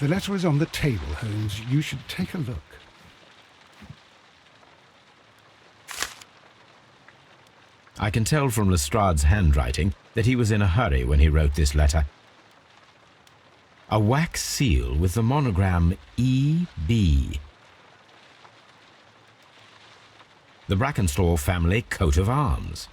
The letter is on the table, Holmes. You should take a look. I can tell from Lestrade's handwriting that he was in a hurry when he wrote this letter. A wax seal with the monogram E.B. The Brackenstall family coat of arms.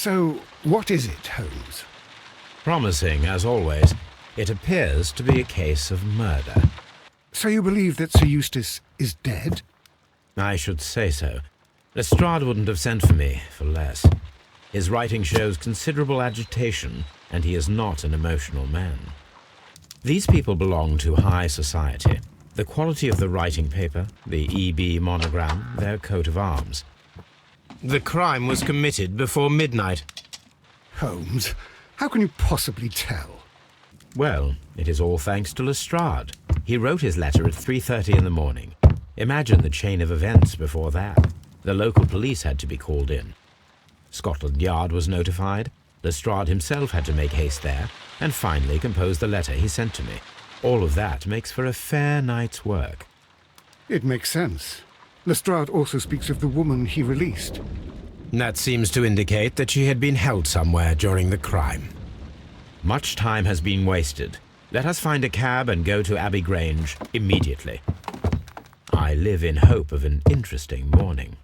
So, what is it, Holmes? Promising, as always, it appears to be a case of murder. So you believe that Sir Eustace is dead? I should say so. Lestrade wouldn't have sent for me for less. His writing shows considerable agitation, and he is not an emotional man. These people belong to high society. The quality of the writing paper, the E.B. monogram, their coat of arms. The crime was committed before midnight. Holmes, how can you possibly tell? Well, it is all thanks to Lestrade. He wrote his letter at 3:30 in the morning. Imagine the chain of events before that. The local police had to be called in. Scotland Yard was notified. Lestrade himself had to make haste there, and finally compose the letter he sent to me. All of that makes for a fair night's work. It makes sense. Lestrade also speaks of the woman he released. That seems to indicate that she had been held somewhere during the crime. Much time has been wasted. Let us find a cab and go to Abbey Grange immediately. I live in hope of an interesting morning.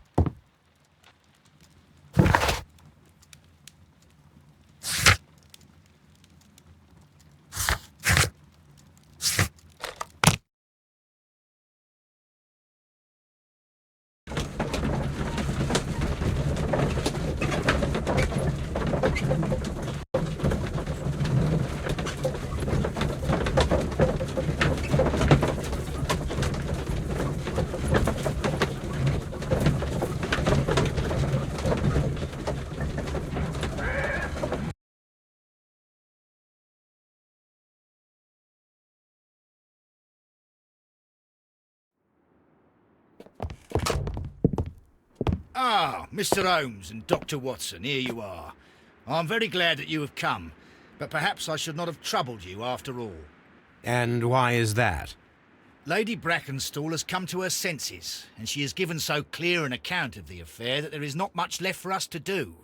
Ah, Mr. Holmes and Dr. Watson, here you are. I'm very glad that you have come, but perhaps I should not have troubled you after all. And why is that? Lady Brackenstall has come to her senses, and she has given so clear an account of the affair that there is not much left for us to do.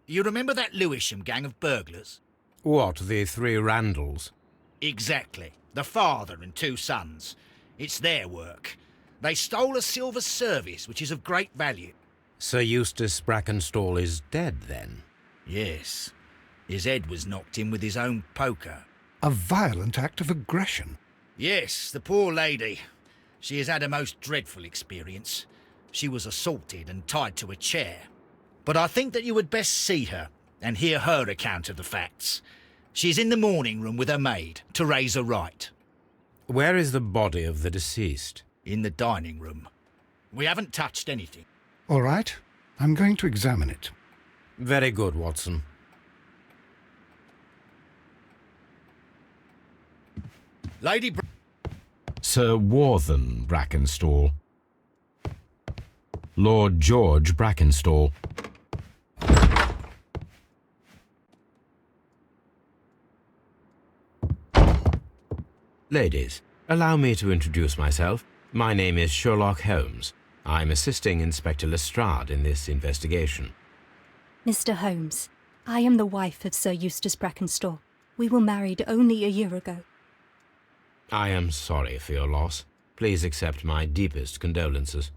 You remember that Lewisham gang of burglars? What, the three Randalls? Exactly. The father and two sons. It's their work. They stole a silver service, which is of great value. Sir Eustace Brackenstall is dead, then? Yes. His head was knocked in with his own poker. A violent act of aggression. Yes, the poor lady. She has had a most dreadful experience. She was assaulted and tied to a chair. But I think that you would best see her and hear her account of the facts. She's in the morning room with her maid to raise her right. Where is the body of the deceased? In the dining room. We haven't touched anything. All right, I'm going to examine it. Very good, Watson. Lady Sir Warthen Brackenstall. Lord George Brackenstall. Ladies, allow me to introduce myself. My name is Sherlock Holmes. I'm assisting Inspector Lestrade in this investigation. Mr. Holmes, I am the wife of Sir Eustace Brackenstall. We were married only a year ago. I am sorry for your loss. Please accept my deepest condolences.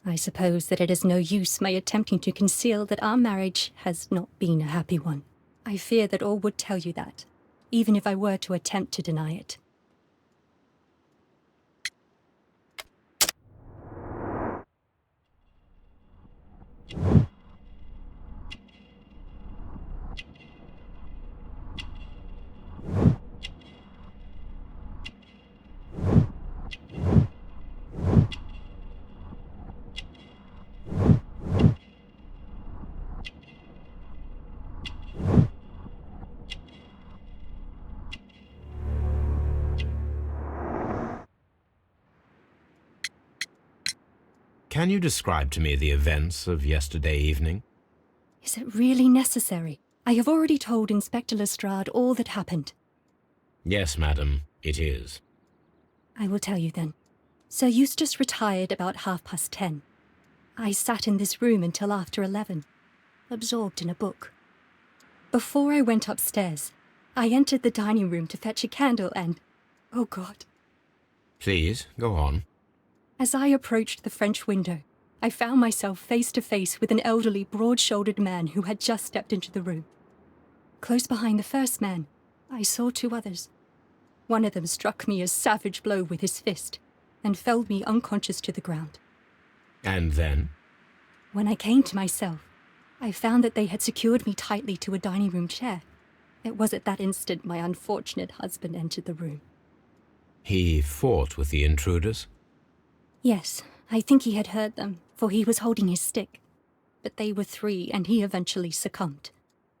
I suppose that it is no use my attempting to conceal that our marriage has not been a happy one. I fear that all would tell you that, even if I were to attempt to deny it. Can you describe to me the events of yesterday evening? Is it really necessary? I have already told Inspector Lestrade all that happened. Yes, madam, it is. I will tell you then. Sir Eustace retired about 10:30. I sat in this room until after 11, absorbed in a book. Before I went upstairs, I entered the dining room to fetch a candle and... oh God. Please, go on. As I approached the French window, I found myself face to face with an elderly, broad-shouldered man who had just stepped into the room. Close behind the first man, I saw two others. One of them struck me a savage blow with his fist and felled me unconscious to the ground. And then? When I came to myself, I found that they had secured me tightly to a dining room chair. It was at that instant my unfortunate husband entered the room. He fought with the intruders? Yes, I think he had hurt them, for he was holding his stick. But they were three, and he eventually succumbed.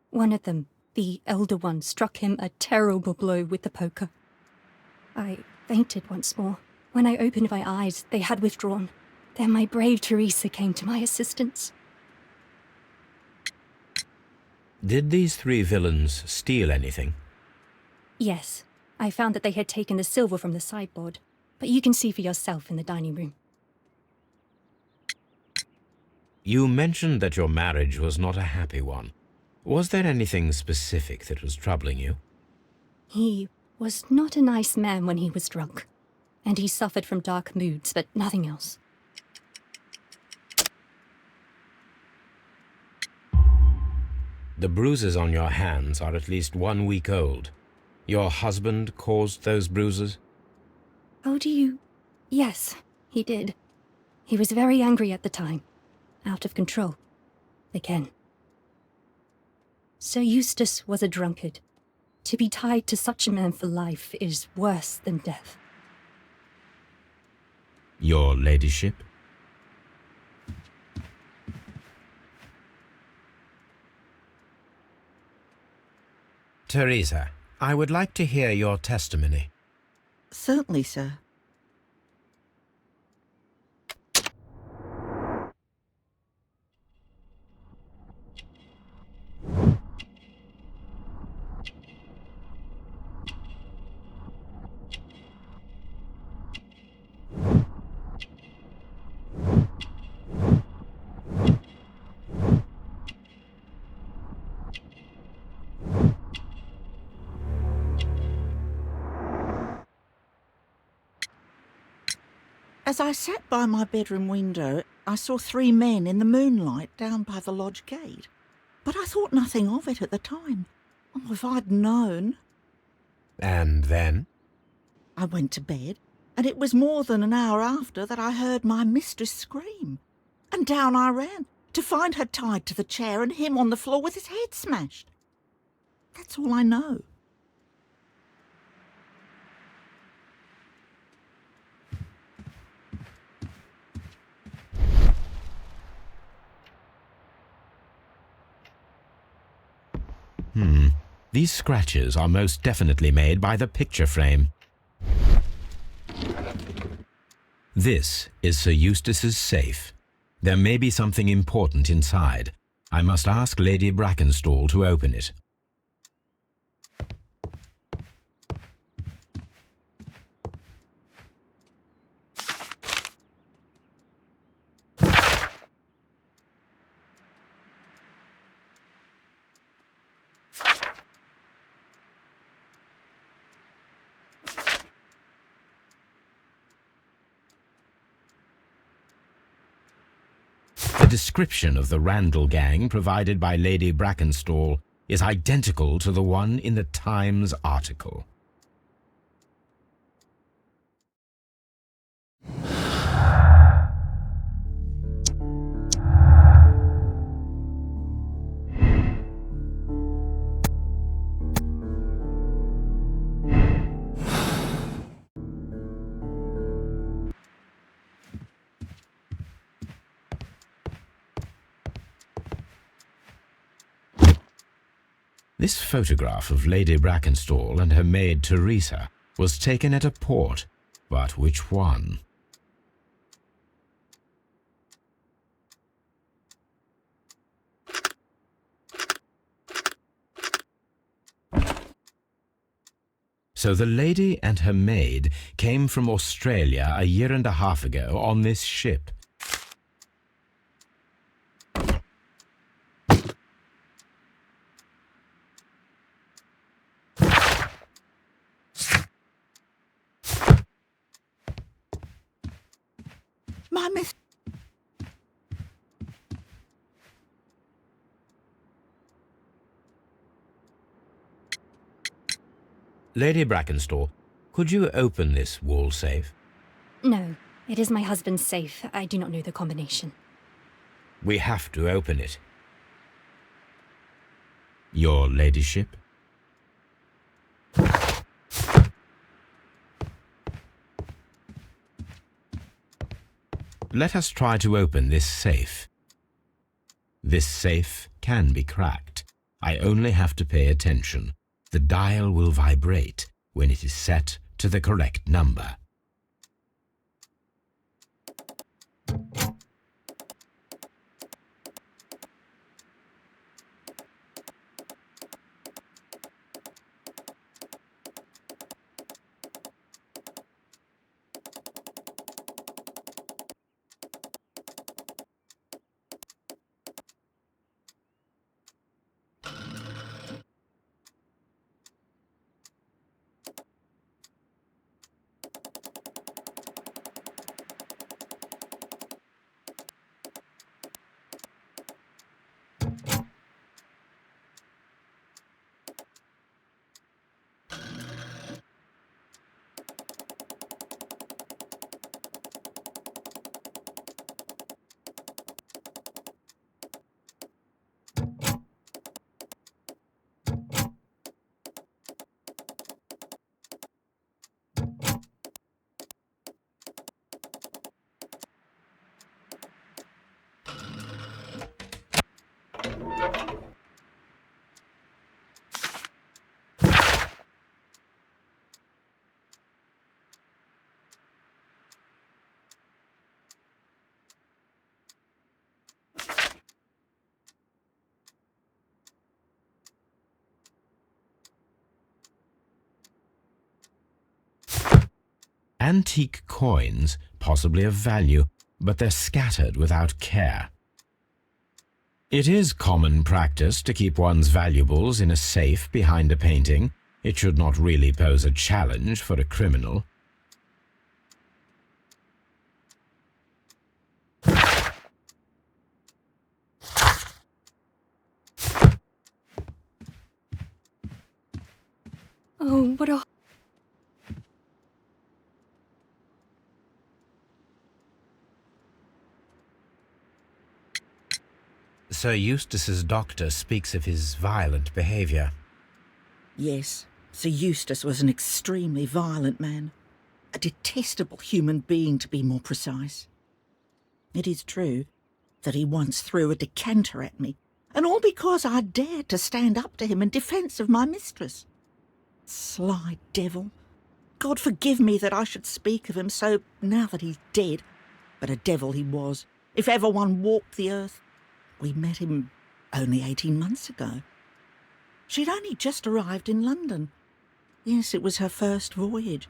One of them, the elder one, struck him a terrible blow with the poker. I fainted once more. When I opened my eyes, they had withdrawn. Then my brave Teresa came to my assistance. Did these three villains steal anything? Yes, I found that they had taken the silver from the sideboard, but you can see for yourself in the dining room. You mentioned that your marriage was not a happy one. Was there anything specific that was troubling you? He was not a nice man when he was drunk, and he suffered from dark moods, but nothing else. The bruises on your hands are at least 1 week old. Your husband caused those bruises? Oh, do you... Yes, he did. He was very angry at the time. Out of control. Again. Sir Eustace was a drunkard. To be tied to such a man for life is worse than death. Your ladyship? Teresa, I would like to hear your testimony. Certainly, sir. As I sat by my bedroom window, I saw 3 men in the moonlight down by the lodge gate. But I thought nothing of it at the time. Oh, if I'd known. And then? I went to bed, and it was more than an hour after that I heard my mistress scream. And down I ran, to find her tied to the chair and him on the floor with his head smashed. That's all I know. These scratches are most definitely made by the picture frame. This is Sir Eustace's safe. There may be something important inside. I must ask Lady Brackenstall to open it. The description of the Randall gang provided by Lady Brackenstall is identical to the one in the Times article. This photograph of Lady Brackenstall and her maid Teresa was taken at a port, but which one? So the lady and her maid came from Australia a year and a half ago on this ship. My miss... Lady Brackenstall, could you open this wall safe? No, it is my husband's safe. I do not know the combination. We have to open it. Your ladyship? Let us try to open this safe. This safe can be cracked. I only have to pay attention. The dial will vibrate when it is set to the correct number. Antique coins, possibly of value, but they're scattered without care. It is common practice to keep one's valuables in a safe behind a painting. It should not really pose a challenge for a criminal. Oh, what a... Sir Eustace's doctor speaks of his violent behaviour. Yes, Sir Eustace was an extremely violent man. A detestable human being, to be more precise. It is true that he once threw a decanter at me, and all because I dared to stand up to him in defence of my mistress. Sly devil. God forgive me that I should speak of him so now that he's dead, but a devil he was, if ever one walked the earth. We met him only 18 months ago. She'd only just arrived in London. Yes, it was her first voyage.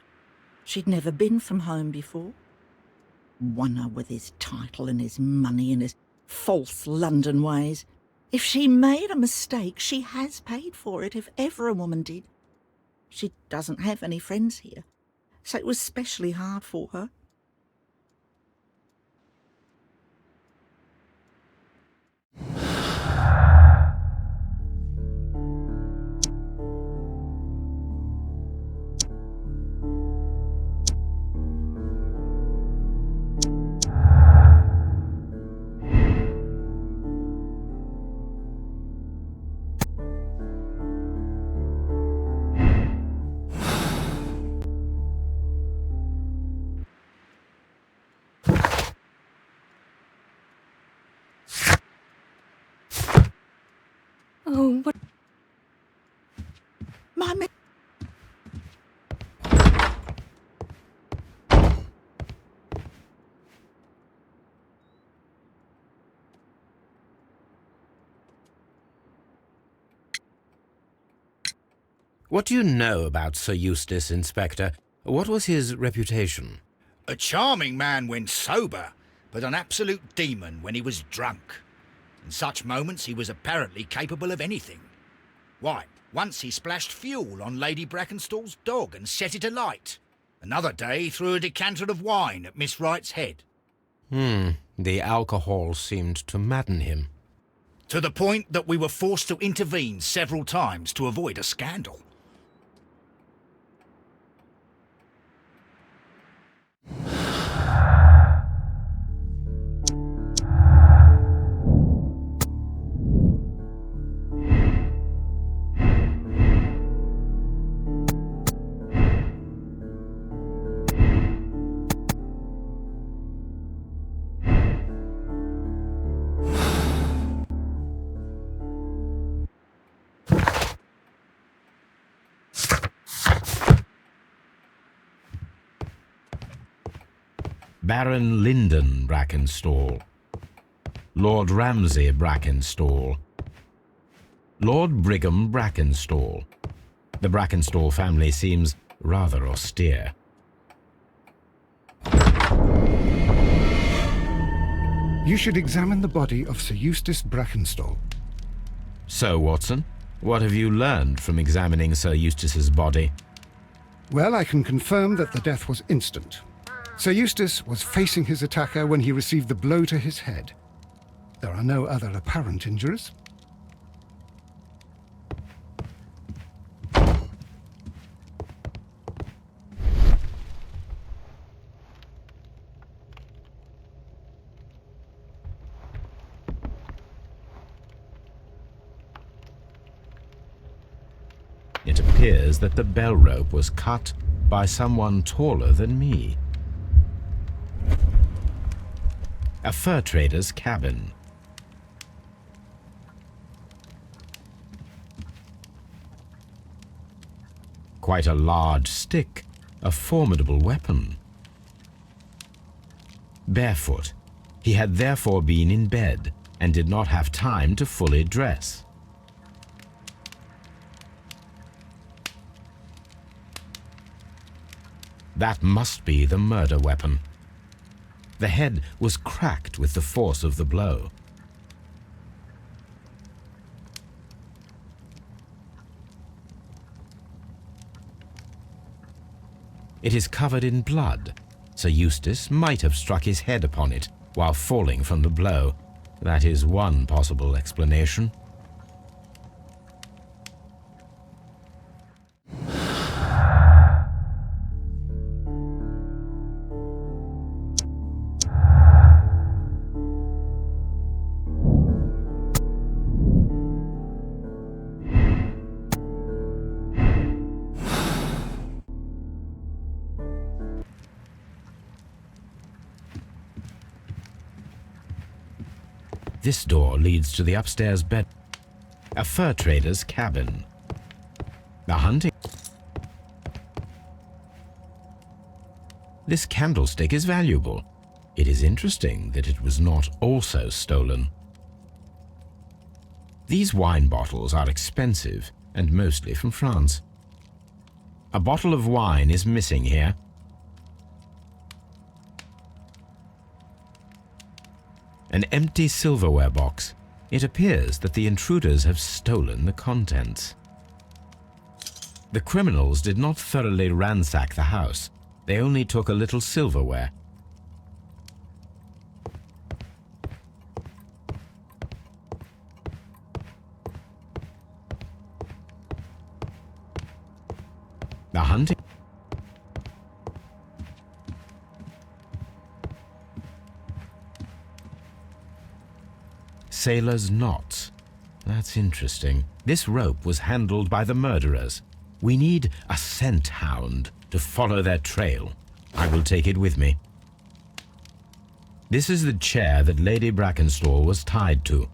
She'd never been from home before. Won her with his title and his money and his false London ways. If she made a mistake, she has paid for it, if ever a woman did. She doesn't have any friends here, so it was specially hard for her. What do you know about Sir Eustace, Inspector? What was his reputation? A charming man when sober, but an absolute demon when he was drunk. In such moments he was apparently capable of anything. Why, once he splashed fuel on Lady Brackenstall's dog and set it alight. Another day he threw a decanter of wine at Miss Wright's head. The alcohol seemed to madden him. To the point that we were forced to intervene several times to avoid a scandal. Baron Lyndon Brackenstall, Lord Ramsay Brackenstall, Lord Brigham Brackenstall. The Brackenstall family seems rather austere. You should examine the body of Sir Eustace Brackenstall. So, Watson, what have you learned from examining Sir Eustace's body? Well, I can confirm that the death was instant. Sir Eustace was facing his attacker when he received the blow to his head. There are no other apparent injuries. It appears that the bell rope was cut by someone taller than me. A fur trader's cabin. Quite a large stick, a formidable weapon. Barefoot, he had therefore been in bed and did not have time to fully dress. That must be the murder weapon. The head was cracked with the force of the blow. It is covered in blood. Sir Eustace might have struck his head upon it while falling from the blow. That is one possible explanation. This door leads to the upstairs bed. A fur trader's cabin. The hunting. This candlestick is valuable. It is interesting that it was not also stolen. These wine bottles are expensive and mostly from France. A bottle of wine is missing here. An empty silverware box. It appears that the intruders have stolen the contents. The criminals did not thoroughly ransack the house. They only took a little silverware. The hunting. Sailor's knots. That's interesting. This rope was handled by the murderers. We need a scent hound to follow their trail. I will take it with me. This is the chair that Lady Brackenstall was tied to.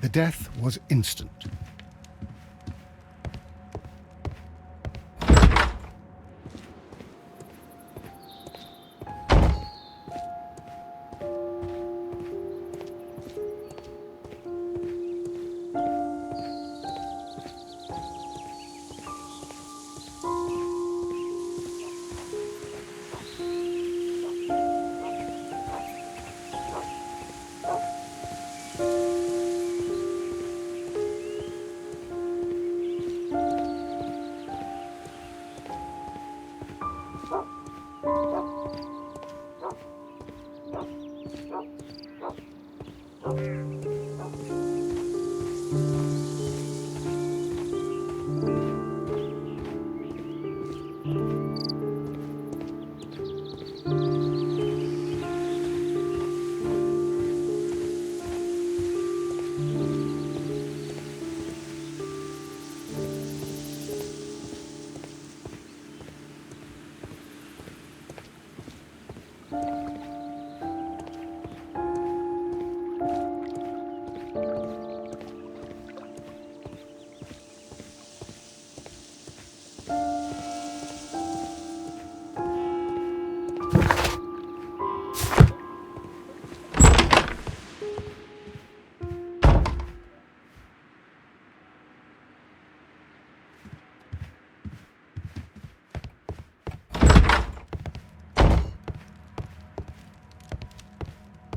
The death was instant.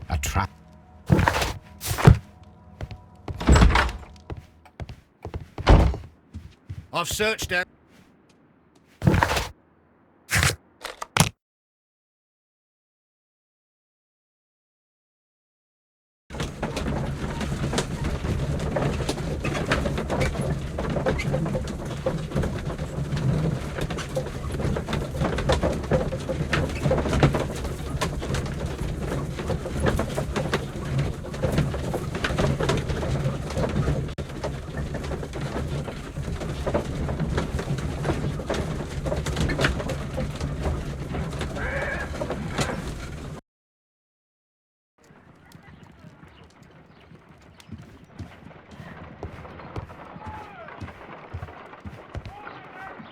A trap. I've searched her.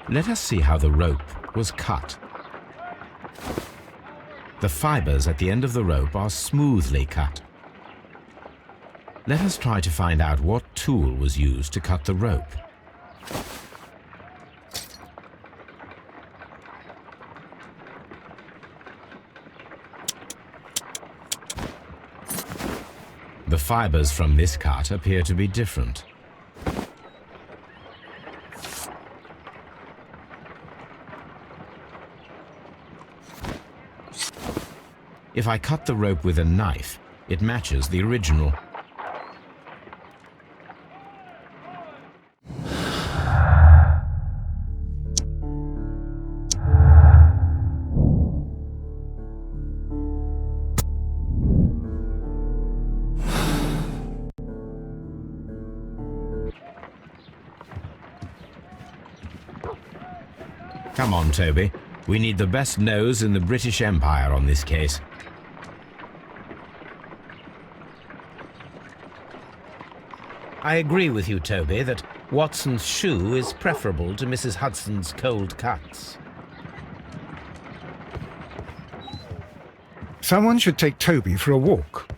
Let us see how the rope was cut. The fibers at the end of the rope are smoothly cut. Let us try to find out what tool was used to cut the rope. The fibers from this cut appear to be different. If I cut the rope with a knife, it matches the original. Come on, Toby. We need the best nose in the British Empire on this case. I agree with you, Toby, that Watson's shoe is preferable to Mrs. Hudson's cold cuts. Someone should take Toby for a walk.